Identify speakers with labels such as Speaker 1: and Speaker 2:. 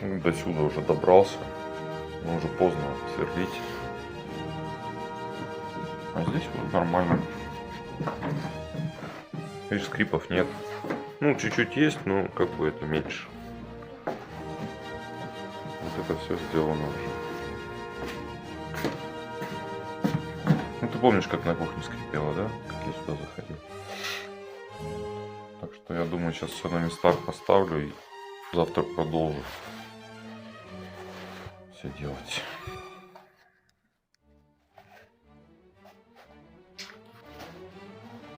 Speaker 1: До сюда уже добрался. Но уже поздно сверлить. А здесь вот нормально. Видишь, скрипов нет. Ну, чуть-чуть есть, но как бы это меньше. Вот это все сделано уже. Ну, ты помнишь, как на кухне скрипело, да? Как я сюда заходил. Так что я думаю, сейчас все на местах поставлю и завтра продолжу все делать.